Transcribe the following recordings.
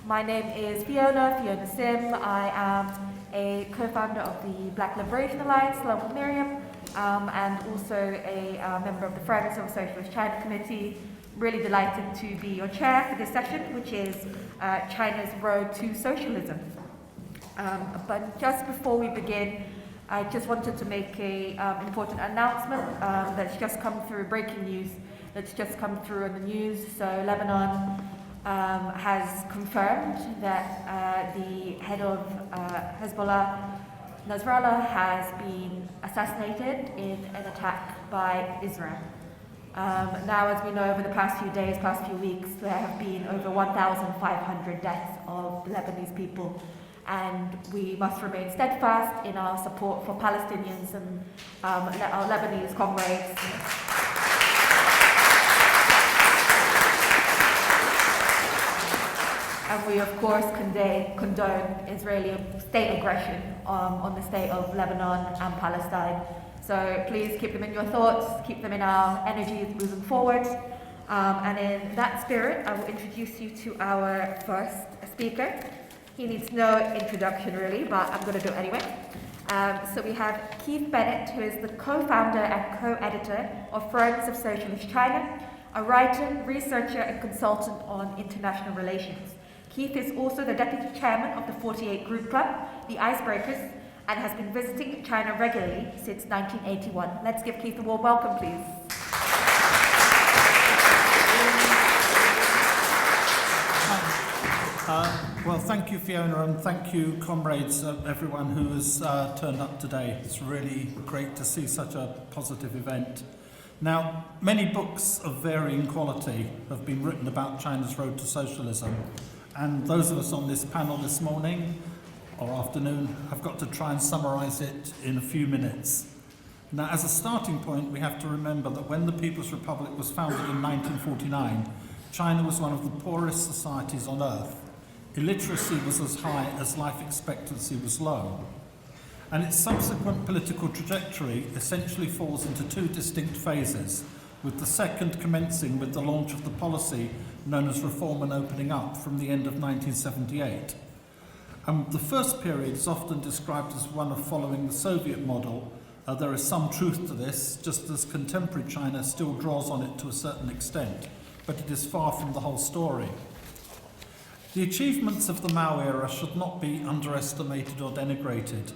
My name is Fiona Sim. I am a co-founder of the Black Liberation Alliance, along with Miriam, and also a member of the Friends of Socialist China Committee. Really delighted to be your chair for this session, which is China's Road to Socialism. But just before we begin, I just wanted to make an important announcement that's just come through, breaking news that's just come through in the news. So Lebanon has confirmed that the head of Hezbollah, Nasrallah, has been assassinated in an attack by Israel. Now, as we know, over the past few days, past few weeks, there have been over 1,500 deaths of Lebanese people. And we must remain steadfast in our support for Palestinians and our Lebanese comrades. And we, of course, condone Israeli state aggression on the state of Lebanon and Palestine. So please keep them in your thoughts, keep them in our energies moving forward. And in that spirit, I will introduce you to our first speaker. He needs no introduction, really, but I'm going to do it anyway. So we have Keith Bennett, who is the co-founder and co-editor of Friends of Socialist China, a writer, researcher, and consultant on international relations. Keith is also the deputy chairman of the 48 Group Club, the Icebreakers, and has been visiting China regularly since 1981. Let's give Keith a warm welcome, please. Well, thank you, Fiona, and thank you, comrades, everyone who has turned up today. It's really great to see such a positive event. Now, many books of varying quality have been written about China's road to socialism, and those of us on this panel this morning or afternoon have got to try and summarize it in a few minutes. Now, as a starting point, we have to remember that when the People's Republic was founded in 1949, China was one of the poorest societies on earth. Illiteracy was as high as life expectancy was low. And its subsequent political trajectory essentially falls into two distinct phases, with the second commencing with the launch of the policy known as Reform and Opening Up from the end of 1978. The first period is often described as one of following the Soviet model. There is some truth to this, just as contemporary China still draws on it to a certain extent, but it is far from the whole story. The achievements of the Mao era should not be underestimated or denigrated.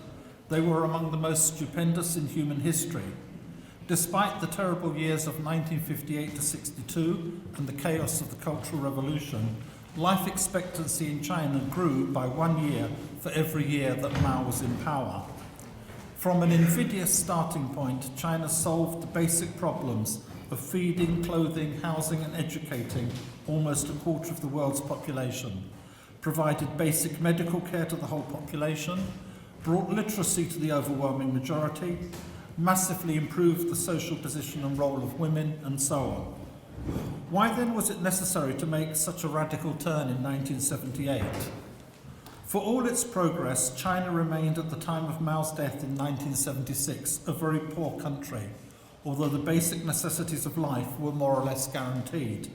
They were among the most stupendous in human history. Despite the terrible years of 1958 to 62 and the chaos of the Cultural Revolution, life expectancy in China grew by 1 year for every year that Mao was in power. From an invidious starting point, China solved the basic problems of feeding, clothing, housing and educating almost a quarter of the world's population, provided basic medical care to the whole population, brought literacy to the overwhelming majority, massively improved the social position and role of women, and so on. Why then was it necessary to make such a radical turn in 1978? For all its progress, China remained at the time of Mao's death in 1976 a very poor country, although the basic necessities of life were more or less guaranteed.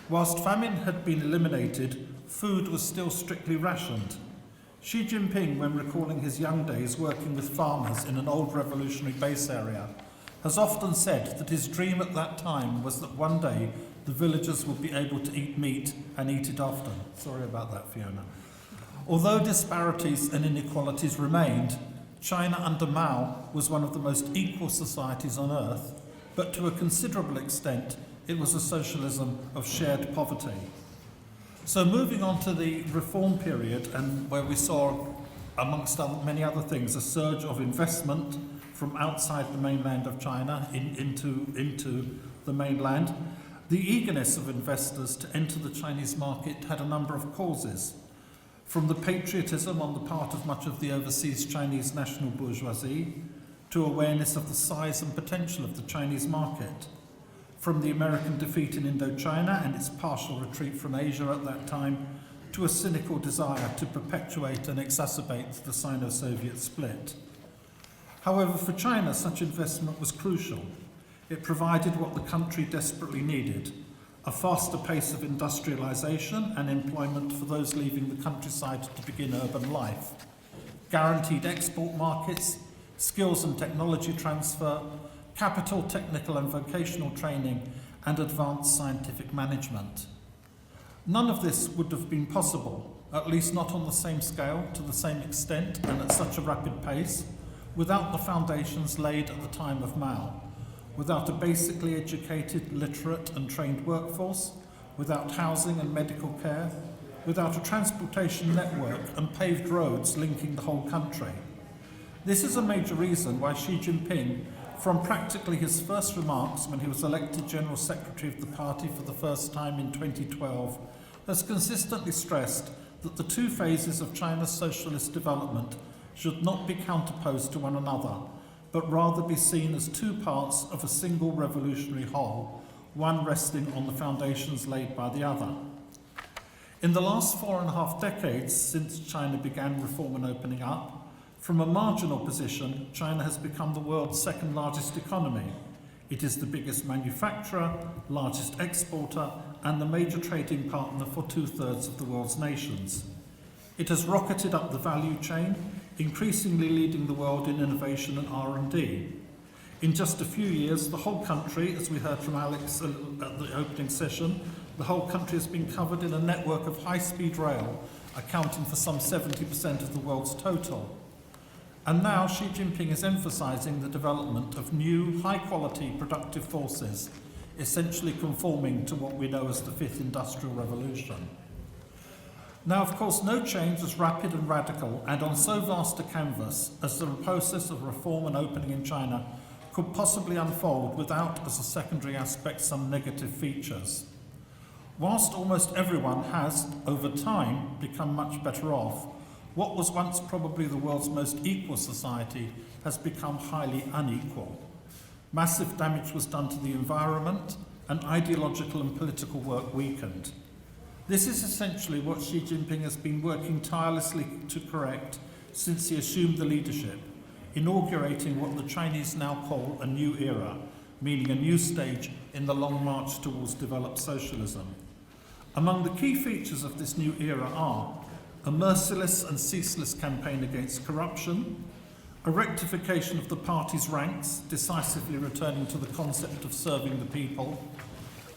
Whilst famine had been eliminated, food was still strictly rationed. Xi Jinping, when recalling his young days working with farmers in an old revolutionary base area, has often said that his dream at that time was that one day the villagers would be able to eat meat and eat it often. Sorry about that, Fiona. Although disparities and inequalities remained, China under Mao was one of the most equal societies on earth, but to a considerable extent, it was a socialism of shared poverty. So moving on to the reform period, and where we saw, amongst many other things, a surge of investment from outside the mainland of China into the mainland, the eagerness of investors to enter the Chinese market had a number of causes. From the patriotism on the part of much of the overseas Chinese national bourgeoisie, to awareness of the size and potential of the Chinese market. From the American defeat in Indochina and its partial retreat from Asia at that time, to a cynical desire to perpetuate and exacerbate the Sino-Soviet split. However, for China, such investment was crucial. It provided what the country desperately needed, a faster pace of industrialisation and employment for those leaving the countryside to begin urban life, guaranteed export markets, skills and technology transfer, capital, technical and vocational training, and advanced scientific management. None of this would have been possible, at least not on the same scale, to the same extent, and at such a rapid pace, without the foundations laid at the time of Mao, without a basically educated, literate and trained workforce, without housing and medical care, without a transportation network and paved roads linking the whole country. This is a major reason why Xi Jinping, from practically his first remarks when he was elected General Secretary of the party for the first time in 2012, has consistently stressed that the two phases of China's socialist development should not be counterposed to one another, but rather be seen as two parts of a single revolutionary whole, one resting on the foundations laid by the other. In the last 4.5 decades since China began reform and opening up, from a marginal position, China has become the world's second largest economy. It is the biggest manufacturer, largest exporter, and the major trading partner for 2/3 of the world's nations. It has rocketed up the value chain, increasingly leading the world in innovation and R&D. In just a few years, the whole country, as we heard from Alex at the opening session, the whole country has been covered in a network of high-speed rail, accounting for some 70% of the world's total. And now Xi Jinping is emphasising the development of new, high-quality, productive forces, essentially conforming to what we know as the Fifth Industrial Revolution. Now, of course, no change as rapid and radical and on so vast a canvas as the process of reform and opening in China could possibly unfold without, as a secondary aspect, some negative features. Whilst almost everyone has, over time, become much better off, what was once probably the world's most equal society has become highly unequal. Massive damage was done to the environment, and ideological and political work weakened. This is essentially what Xi Jinping has been working tirelessly to correct since he assumed the leadership, inaugurating what the Chinese now call a new era, meaning a new stage in the long march towards developed socialism. Among the key features of this new era are a merciless and ceaseless campaign against corruption, a rectification of the party's ranks, decisively returning to the concept of serving the people,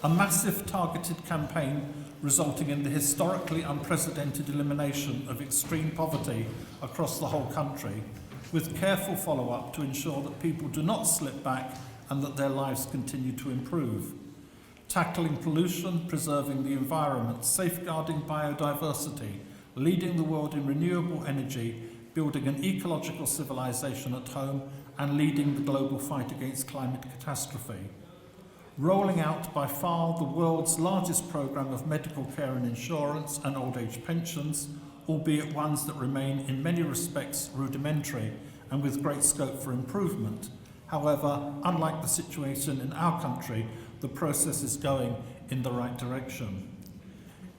a massive targeted campaign resulting in the historically unprecedented elimination of extreme poverty across the whole country, with careful follow-up to ensure that people do not slip back and that their lives continue to improve. Tackling pollution, preserving the environment, safeguarding biodiversity, leading the world in renewable energy, building an ecological civilization at home, and leading the global fight against climate catastrophe. Rolling out by far the world's largest programme of medical care and insurance and old age pensions, albeit ones that remain in many respects rudimentary and with great scope for improvement. However, unlike the situation in our country, the process is going in the right direction.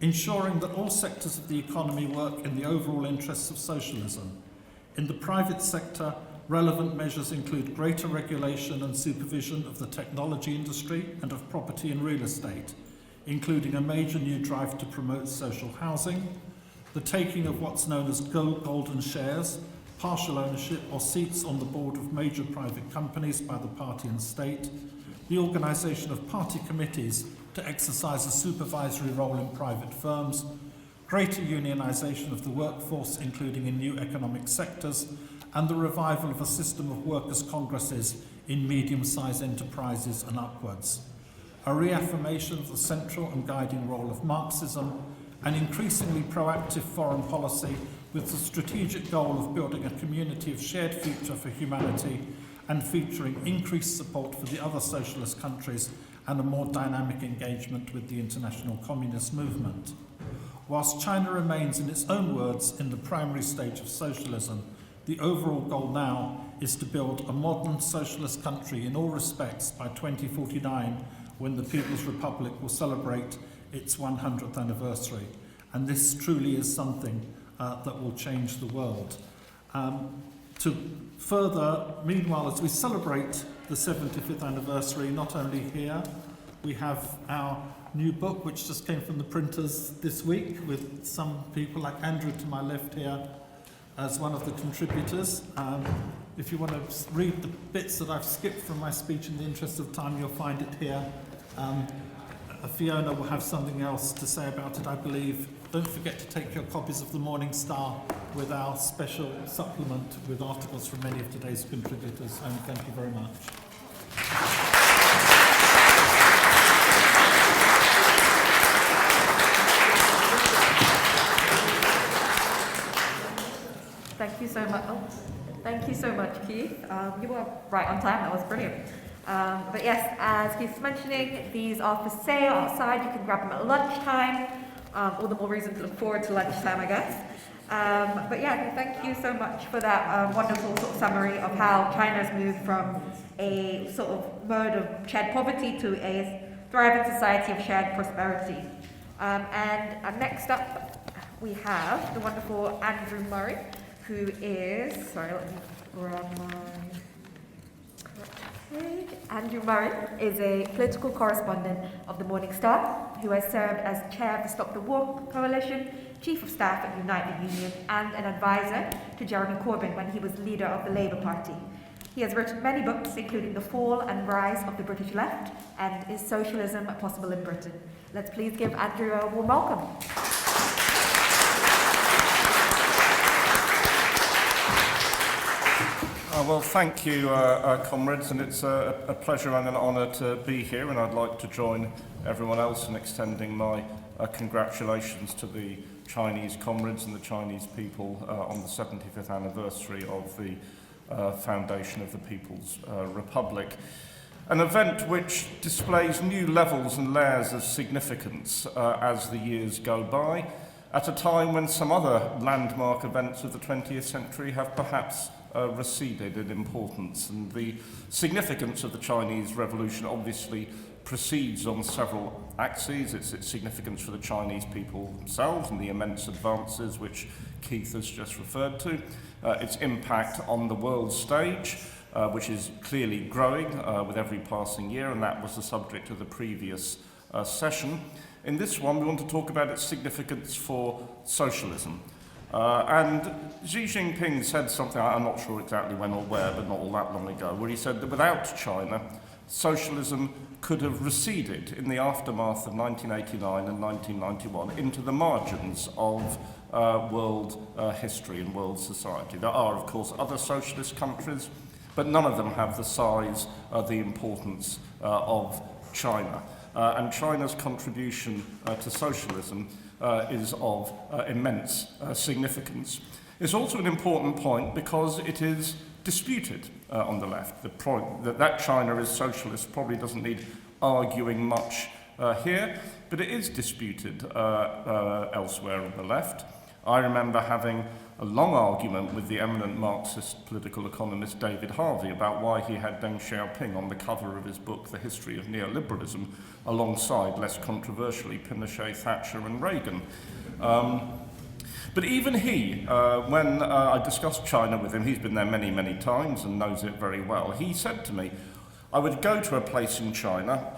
Ensuring that all sectors of the economy work in the overall interests of socialism. In the private sector, relevant measures include greater regulation and supervision of the technology industry and of property and real estate, including a major new drive to promote social housing, the taking of what's known as golden shares, partial ownership or seats on the board of major private companies by the party and state, the organisation of party committees to exercise a supervisory role in private firms, greater unionisation of the workforce, including in new economic sectors, and the revival of a system of workers' congresses in medium-sized enterprises and upwards. A reaffirmation of the central and guiding role of Marxism, an increasingly proactive foreign policy with the strategic goal of building a community of shared future for humanity and featuring increased support for the other socialist countries and a more dynamic engagement with the international communist movement. Whilst China remains, in its own words, in the primary stage of socialism, the overall goal now is to build a modern socialist country in all respects by 2049, when the People's Republic will celebrate its 100th anniversary. And this truly is something that will change the world. To further, meanwhile, as we celebrate the 75th anniversary, not only here, We have our new book, which just came from the printers this week, with some people like Andrew to my left here as one of the contributors. If you want to read the bits that I've skipped from my speech in the interest of time, you'll find it here. Fiona will have something else to say about it, I believe. Don't forget to take your copies of the Morning Star with our special supplement with articles from many of today's contributors, and thank you very much. Thank you so much. Oh, thank you so much, Keith. You were right on time. That was brilliant. But yes, as Keith was mentioning, these are for sale outside. You can grab them at lunchtime. All the more reason to look forward to lunchtime, I guess. But yeah, thank you so much for that wonderful sort of summary of how China's moved from a sort of mode of shared poverty to a thriving society of shared prosperity. And next up, we have the wonderful Andrew Murray, who is, sorry, let me grab my correct page. Andrew Murray is a political correspondent of the Morning Star, who has served as chair of the Stop the War Coalition, chief of staff at Unite the Union, and an advisor to Jeremy Corbyn when he was leader of the Labour Party. He has written many books, including The Fall and Rise of the British Left and Is Socialism Possible in Britain? Let's please give Andrew a warm welcome. Well, thank you, comrades, and it's a pleasure and an honour to be here, and I'd like to join everyone else in extending my congratulations to the Chinese comrades and the Chinese people on the 75th anniversary of the foundation of the People's Republic. An event which displays new levels and layers of significance as the years go by, at a time when some other landmark events of the 20th century have perhaps receded in importance, and the significance of the Chinese Revolution obviously proceeds on several axes. Its significance for the Chinese people themselves and the immense advances which Keith has just referred to, its impact on the world stage, which is clearly growing with every passing year, and that was the subject of the previous session. In this one, we want to talk about its significance for socialism. And Xi Jinping said something, I'm not sure exactly when or where, but not all that long ago, where he said that without China, socialism could have receded in the aftermath of 1989 and 1991 into the margins of world history and world society. There are, of course, other socialist countries, but none of them have the size, the importance of China. And China's contribution to socialism is of immense significance. It's also an important point because it is disputed on the left. The point that China is socialist probably doesn't need arguing much here, but it is disputed elsewhere on the left. I remember having a long argument with the eminent Marxist political economist David Harvey about why he had Deng Xiaoping on the cover of his book, The History of Neoliberalism, alongside, less controversially, Pinochet, Thatcher and Reagan. But even he, when I discussed China with him, he's been there many, many times and knows it very well, he said to me, I would go to a place in China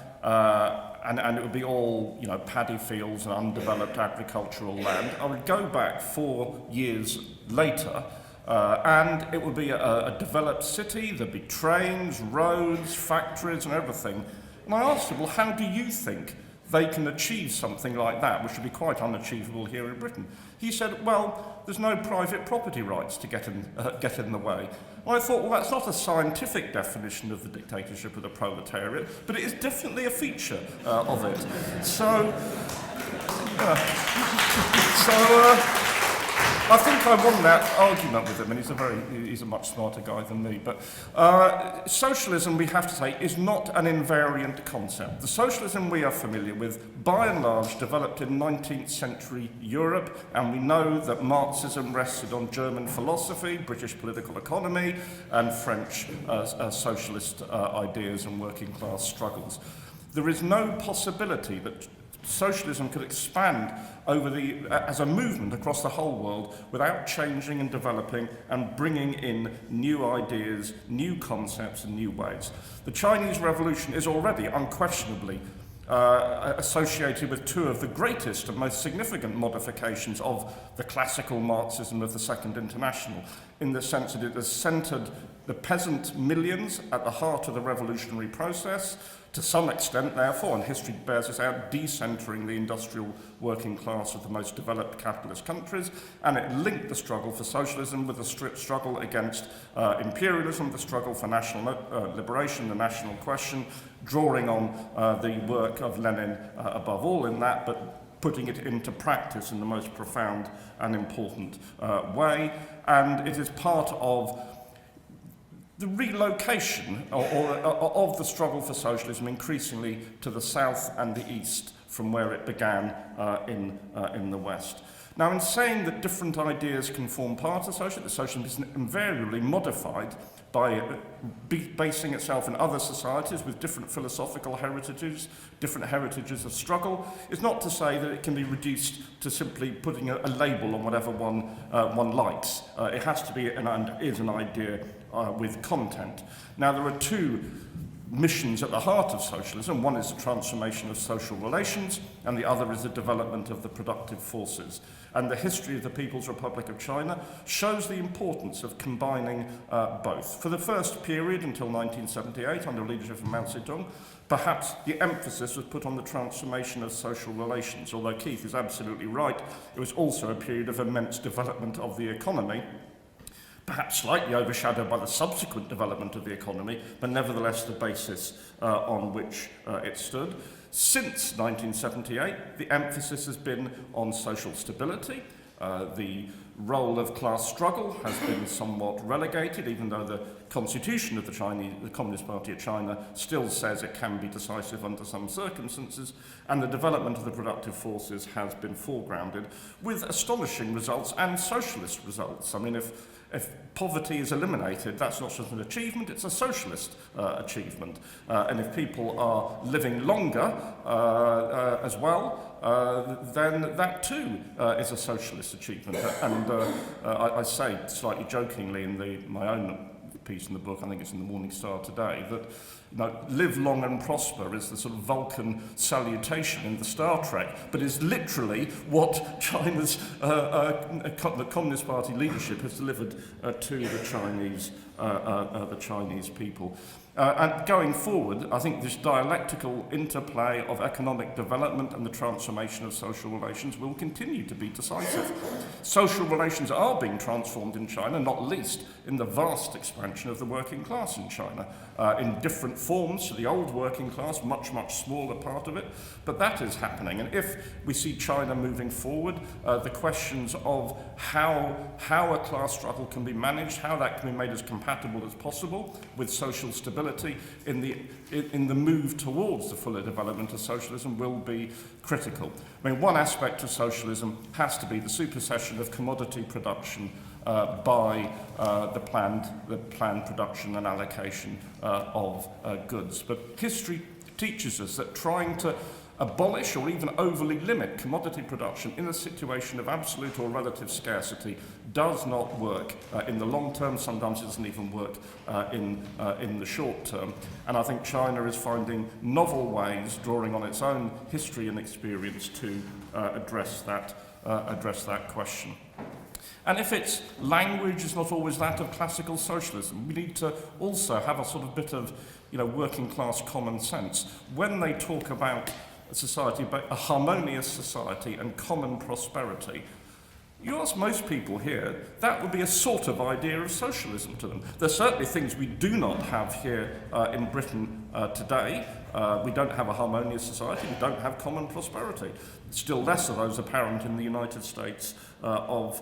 and it would be all, you know, paddy fields and undeveloped agricultural land. I would go back 4 years later and it would be a developed city. There'd be trains, roads, factories and everything. And I asked him, well, how do you think they can achieve something like that, which would be quite unachievable here in Britain? He said, well, there's no private property rights to get in the way. And I thought, well, that's not a scientific definition of the dictatorship of the proletariat, but it is definitely a feature of it. So I think I won that argument with him, and he's a much smarter guy than me. But socialism, we have to say, is not an invariant concept. The socialism we are familiar with, by and large, developed in 19th century Europe, and we know that Marxism rested on German philosophy, British political economy, and French socialist ideas and working class struggles. There is no possibility that socialism could expand as a movement across the whole world without changing and developing and bringing in new ideas, new concepts and new ways. The Chinese Revolution is already unquestionably associated with two of the greatest and most significant modifications of the classical Marxism of the Second International, in the sense that it has centred the peasant millions at the heart of the revolutionary process, to some extent, therefore, and history bears this out, decentering the industrial working class of the most developed capitalist countries, and it linked the struggle for socialism with the struggle against imperialism, the struggle for national liberation, the national question, drawing on the work of Lenin above all in that, but putting it into practice in the most profound and important way. And it is part of the relocation of the struggle for socialism increasingly to the south and the east from where it began in the West. Now, in saying that different ideas can form part of socialism, socialism is invariably modified by basing itself in other societies with different philosophical heritages, different heritages of struggle. It's not to say that it can be reduced to simply putting a label on whatever one likes. It has to be and is an idea with content. Now, there are two missions at the heart of socialism. One is the transformation of social relations, and the other is the development of the productive forces. And the history of the People's Republic of China shows the importance of combining both. For the first period, until 1978, under the leadership of Mao Zedong, perhaps the emphasis was put on the transformation of social relations, although Keith is absolutely right, it was also a period of immense development of the economy, perhaps slightly overshadowed by the subsequent development of the economy, but nevertheless the basis on which it stood. Since 1978, the emphasis has been on social stability. The role of class struggle has been somewhat relegated, even though the constitution of the Communist Party of China still says it can be decisive under some circumstances, and the development of the productive forces has been foregrounded, with astonishing results and socialist results. I mean, if poverty is eliminated, that's not just an achievement, it's a socialist achievement. And if people are living longer as well, then that too is a socialist achievement. And I say slightly jokingly in my own piece in the book, I think it's in the Morning Star today, that live long and prosper is the sort of Vulcan salutation in the Star Trek, but is literally what China's the Communist Party leadership has delivered to the Chinese people. And going forward, I think this dialectical interplay of economic development and the transformation of social relations will continue to be decisive. Social relations are being transformed in China, not least in the vast expansion of the working class in China, in different forms to the old working class, much, much smaller part of it, but that is happening. And if we see China moving forward, the questions of how a class struggle can be managed, how that can be made as compatible as possible with social stability in the move towards the fuller development of socialism will be critical. I mean, one aspect of socialism has to be the supersession of commodity production by the planned production and allocation of goods. But history teaches us that trying to abolish or even overly limit commodity production in a situation of absolute or relative scarcity does not work in the long term. Sometimes it doesn't even work in the short term. And I think China is finding novel ways, drawing on its own history and experience, to address that question. And if its language is not always that of classical socialism, we need to also have a sort of bit of, working class common sense. When they talk about a society, a harmonious society and common prosperity, you ask most people here, that would be a sort of idea of socialism to them. There are certainly things we do not have here in Britain today. We don't have a harmonious society, we don't have common prosperity. Still less of those apparent in the United States of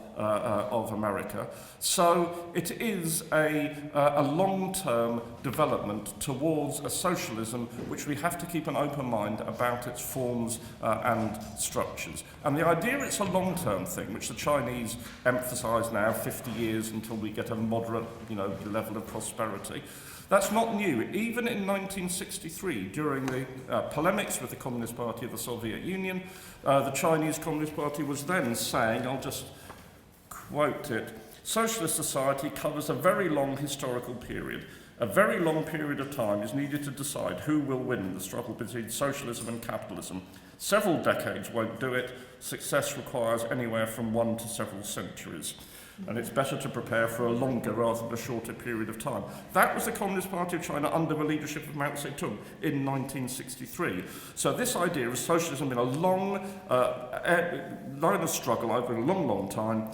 America. So it is a long-term development towards a socialism which we have to keep an open mind about its forms and structures. And the idea it's a long-term thing, which the Chinese emphasize now, 50 years until we get a moderate, level of prosperity, that's not new. Even in 1963, during the polemics with the Communist Party of the Soviet Union, the Chinese Communist Party was then saying, I'll just quote it, "Socialist society covers a very long historical period, A very long period of time is needed to decide who will win the struggle between socialism and capitalism. Several decades won't do it. Success requires anywhere from 1 to several centuries. And it's better to prepare for a longer rather than a shorter period of time. That was the Communist Party of China under the leadership of Mao Zedong in 1963. So this idea of socialism in a long line of struggle over a long, long time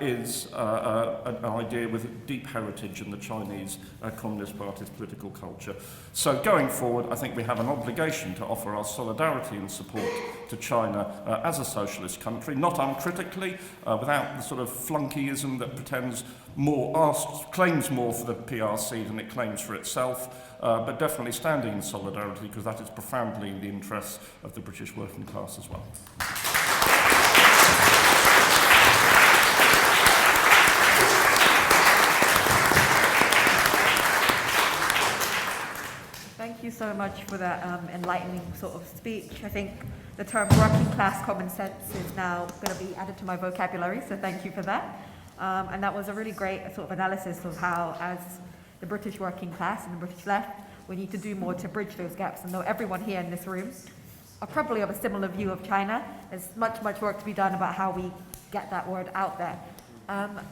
is an idea with deep heritage in the Chinese Communist Party's political culture. So going forward, I think we have an obligation to offer our solidarity and support to China as a socialist country, not uncritically, without the sort of flunkyism that pretends more, claims more for the PRC than it claims for itself, but definitely standing in solidarity because that is profoundly in the interests of the British working class as well. Thank you so much for that enlightening sort of speech. I think the term working class common sense is now going to be added to my vocabulary, so thank you for that. And that was a really great sort of analysis of how, as the British working class and the British left, we need to do more to bridge those gaps. And though everyone here in this room are probably of a similar view of China, there's much, much work to be done about how we get that word out there.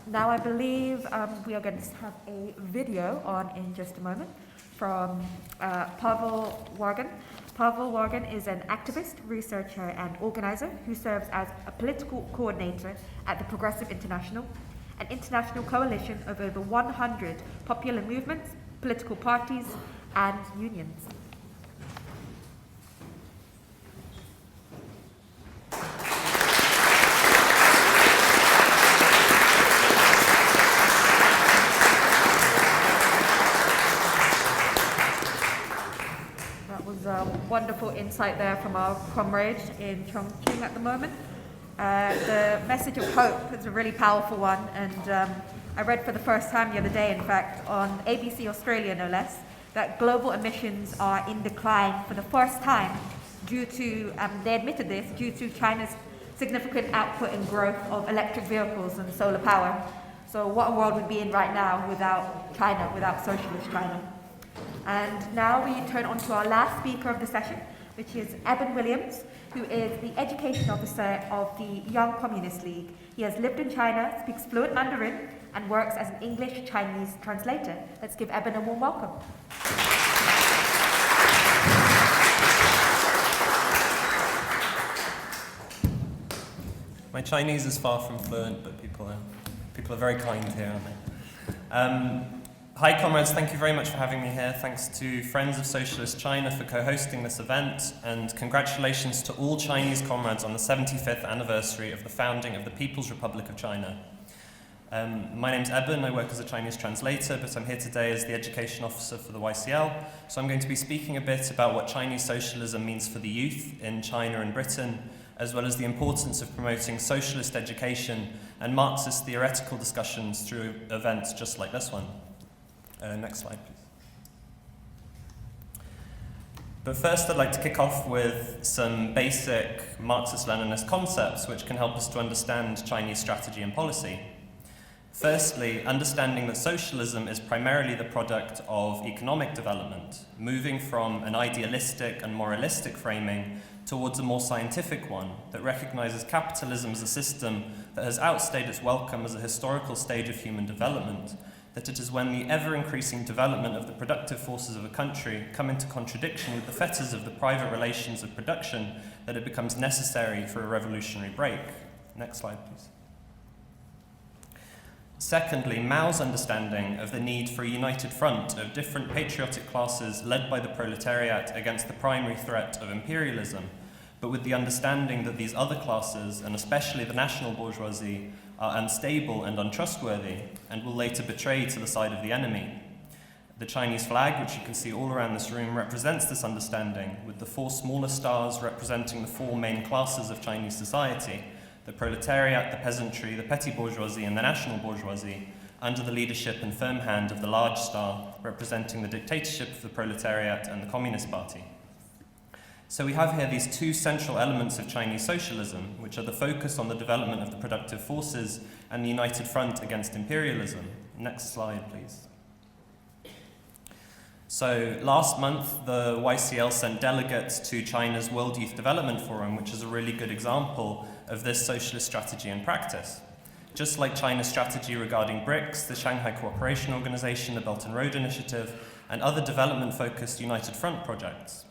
Now I believe we are going to have a video on in just a moment from Pavel Wargan. Pavel Wargan is an activist, researcher, and organizer who serves as a political coordinator at the Progressive International, an international coalition of over 100 popular movements, political parties, and unions. That was a wonderful insight there from our comrade in Chongqing at the moment. The message of hope is a really powerful one, and I read for the first time the other day, in fact, on ABC Australia no less, that global emissions are in decline for the first time due to, they admitted this, due to China's significant output and growth of electric vehicles and solar power. So what a world we'd be in right now without China, without socialist China. And now we turn on to our last speaker of the session, which is Eben Williams, who is the education officer of the Young Communist League. He has lived in China, speaks fluent Mandarin, and works as an English-Chinese translator. Let's give Eben a warm welcome. My Chinese is far from fluent, but people are very kind here, aren't they? Hi comrades, thank you very much for having me here. Thanks to Friends of Socialist China for co-hosting this event, and congratulations to all Chinese comrades on the 75th anniversary of the founding of the People's Republic of China. My name's Eben, I work as a Chinese translator, but I'm here today as the education officer for the YCL, so I'm going to be speaking a bit about what Chinese socialism means for the youth in China and Britain, as well as the importance of promoting socialist education and Marxist theoretical discussions through events just like this one. Next slide, please. But first, I'd like to kick off with some basic Marxist-Leninist concepts which can help us to understand Chinese strategy and policy. Firstly, understanding that socialism is primarily the product of economic development, moving from an idealistic and moralistic framing towards a more scientific one that recognizes capitalism as a system that has outstayed its welcome as a historical stage of human development, that it is when the ever-increasing development of the productive forces of a country come into contradiction with the fetters of the private relations of production that it becomes necessary for a revolutionary break. Next slide, please. Secondly, Mao's understanding of the need for a united front of different patriotic classes led by the proletariat against the primary threat of imperialism, but with the understanding that these other classes, and especially the national bourgeoisie, are unstable and untrustworthy, and will later betray to the side of the enemy. The Chinese flag, which you can see all around this room, represents this understanding, with the 4 smaller stars representing the 4 main classes of Chinese society: the proletariat, the peasantry, the petty bourgeoisie, and the national bourgeoisie, under the leadership and firm hand of the large star, representing the dictatorship of the proletariat and the Communist Party. So we have here these 2 central elements of Chinese socialism, which are the focus on the development of the productive forces and the united front against imperialism. Next slide, please. So last month, the YCL sent delegates to China's World Youth Development Forum, which is a really good example of this socialist strategy in practice. Just like China's strategy regarding BRICS, the Shanghai Cooperation Organization, the Belt and Road Initiative, and other development-focused United Front projects.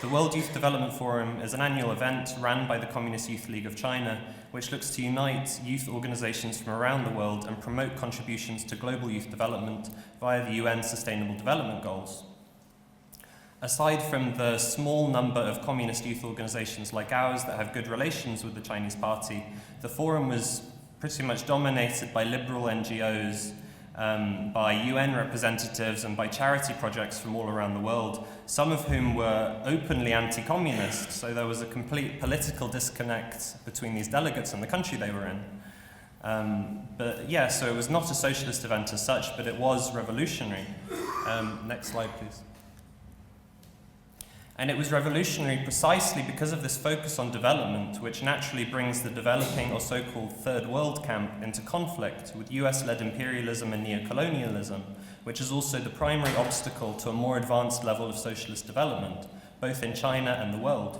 The World Youth Development Forum is an annual event run by the Communist Youth League of China, which looks to unite youth organizations from around the world and promote contributions to global youth development via the UN Sustainable Development Goals. Aside from the small number of communist youth organizations like ours that have good relations with the Chinese Party, the forum was pretty much dominated by liberal NGOs, by UN representatives and by charity projects from all around the world, some of whom were openly anti-communist, so there was a complete political disconnect between these delegates and the country they were in. But yeah, so it was not a socialist event as such, but it was revolutionary. Next slide, please. And it was revolutionary precisely because of this focus on development, which naturally brings the developing or so-called third world camp into conflict with US-led imperialism and neocolonialism, which is also the primary obstacle to a more advanced level of socialist development, both in China and the world.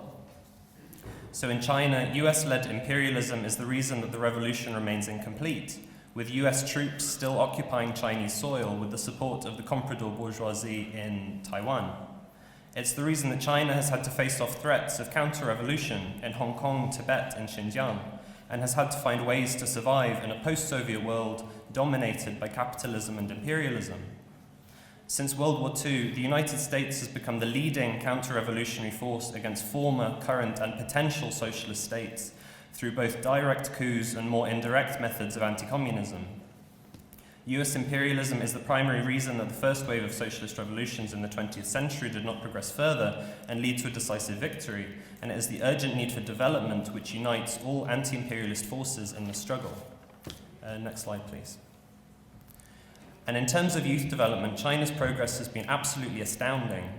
So in China, US-led imperialism is the reason that the revolution remains incomplete, with US troops still occupying Chinese soil with the support of the comprador bourgeoisie in Taiwan. It's the reason that China has had to face off threats of counter-revolution in Hong Kong, Tibet, and Xinjiang, and has had to find ways to survive in a post-Soviet world dominated by capitalism and imperialism. Since World War II, the United States has become the leading counter-revolutionary force against former, current, and potential socialist states through both direct coups and more indirect methods of anti-communism. US imperialism is the primary reason that the first wave of socialist revolutions in the 20th century did not progress further and lead to a decisive victory, and it is the urgent need for development which unites all anti-imperialist forces in the struggle. Next slide, please. And in terms of youth development, China's progress has been absolutely astounding.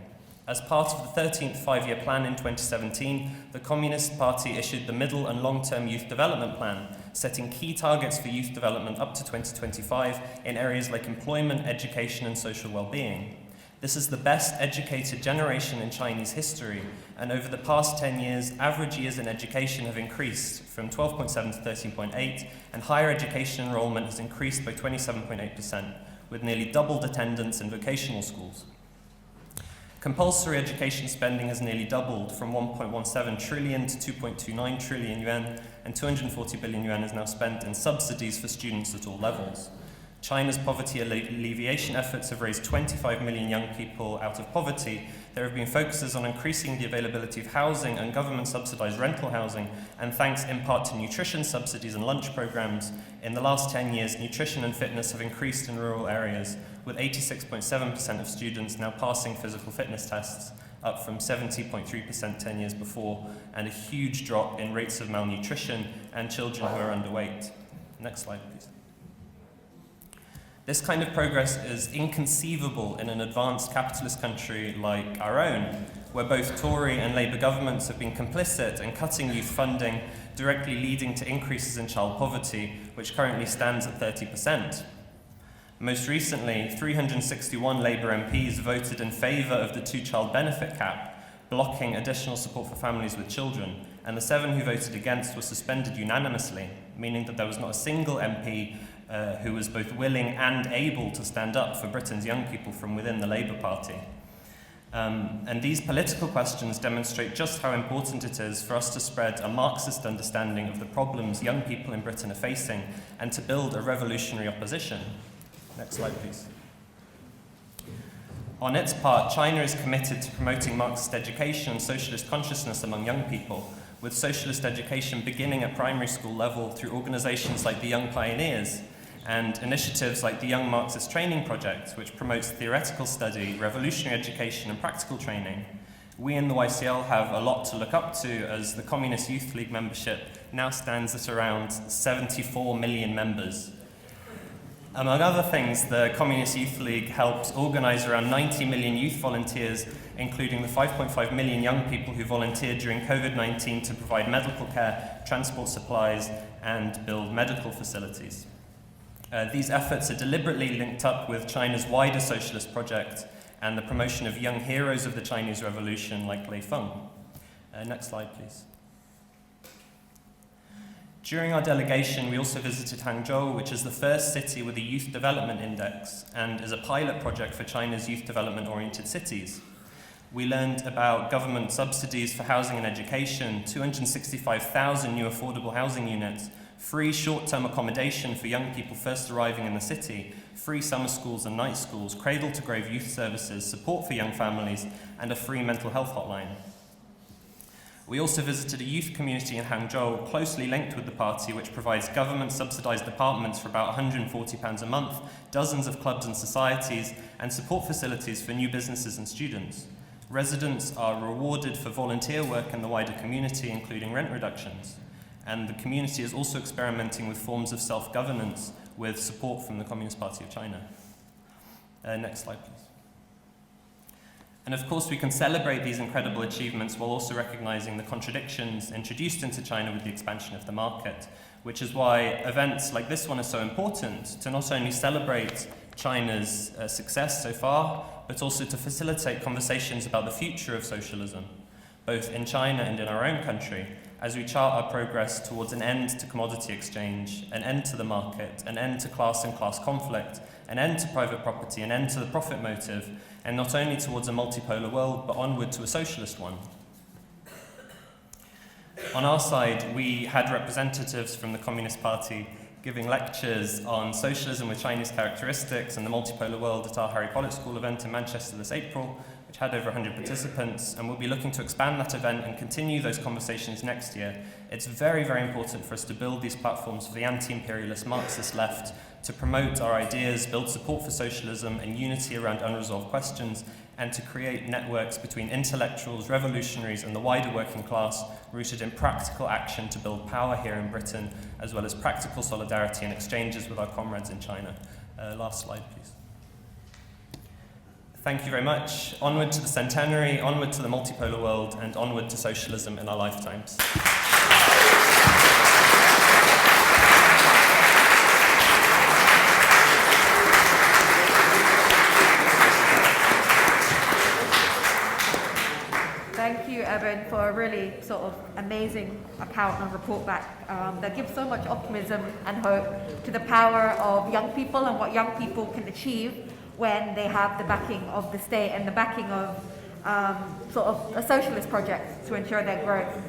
As part of the 13th five-year plan in 2017, the Communist Party issued the Middle and Long-Term Youth Development Plan, setting key targets for youth development up to 2025 in areas like employment, education, and social well-being. This is the best educated generation in Chinese history, and over the past 10 years, average years in education have increased from 12.7 to 13.8, and higher education enrollment has increased by 27.8%, with nearly doubled attendance in vocational schools. Compulsory education spending has nearly doubled from 1.17 trillion to 2.29 trillion yuan, and 240 billion yuan is now spent in subsidies for students at all levels. China's poverty alleviation efforts have raised 25 million young people out of poverty. There have been focuses on increasing the availability of housing and government-subsidized rental housing, and thanks in part to nutrition subsidies and lunch programs, in the last 10 years, nutrition and fitness have increased in rural areas, with 86.7% of students now passing physical fitness tests, up from 70.3% 10 years before, and a huge drop in rates of malnutrition and children who are underweight. Next slide, please. This kind of progress is inconceivable in an advanced capitalist country like our own, where both Tory and Labour governments have been complicit in cutting youth funding, directly leading to increases in child poverty, which currently stands at 30%. Most recently, 361 Labour MPs voted in favour of the two-child benefit cap, blocking additional support for families with children, and the 7 who voted against were suspended unanimously, meaning that there was not a single MP who was both willing and able to stand up for Britain's young people from within the Labour Party. And these political questions demonstrate just how important it is for us to spread a Marxist understanding of the problems young people in Britain are facing and to build a revolutionary opposition. Next slide, please. On its part, China is committed to promoting Marxist education and socialist consciousness among young people, with socialist education beginning at primary school level through organizations like the Young Pioneers and initiatives like the Young Marxist Training Project, which promotes theoretical study, revolutionary education, and practical training. We in the YCL have a lot to look up to, as the Communist Youth League membership now stands at around 74 million members. Among other things, the Communist Youth League helps organise around 90 million youth volunteers, including the 5.5 million young people who volunteered during COVID-19 to provide medical care, transport supplies, and build medical facilities. These efforts are deliberately linked up with China's wider socialist project, and the promotion of young heroes of the Chinese Revolution like Lei Feng. Next slide, please. During our delegation, we also visited Hangzhou, which is the first city with a Youth Development Index and is a pilot project for China's youth development-oriented cities. We learned about government subsidies for housing and education, 265,000 new affordable housing units, free short-term accommodation for young people first arriving in the city, free summer schools and night schools, cradle-to-grave youth services, support for young families, and a free mental health hotline. We also visited a youth community in Hangzhou closely linked with the party, which provides government-subsidised apartments for about £140 a month, dozens of clubs and societies, and support facilities for new businesses and students. Residents are rewarded for volunteer work in the wider community, including rent reductions. And the community is also experimenting with forms of self-governance with support from the Communist Party of China. Next slide, please. And of course, we can celebrate these incredible achievements while also recognizing the contradictions introduced into China with the expansion of the market, which is why events like this one are so important, to not only celebrate China's success so far, but also to facilitate conversations about the future of socialism, both in China and in our own country, as we chart our progress towards an end to commodity exchange, an end to the market, an end to class and class conflict, an end to private property, an end to the profit motive, and not only towards a multipolar world, but onward to a socialist one. On our side, we had representatives from the Communist Party giving lectures on socialism with Chinese characteristics and the multipolar world at our Harry Potter School event in Manchester this April, which had over 100 participants, and we'll be looking to expand that event and continue those conversations next year. It's very, very important for us to build these platforms for the anti-imperialist Marxist left, to promote our ideas, build support for socialism and unity around unresolved questions, and to create networks between intellectuals, revolutionaries, and the wider working class, rooted in practical action to build power here in Britain, as well as practical solidarity and exchanges with our comrades in China. Last slide, please. Thank you very much. Onward to the centenary, onward to the multipolar world, and onward to socialism in our lifetimes. Thank you, Eben, for a really sort of amazing account and report back that gives so much optimism and hope to the power of young people and what young people can achieve when they have the backing of the state and the backing of sort of a socialist project to ensure their growth.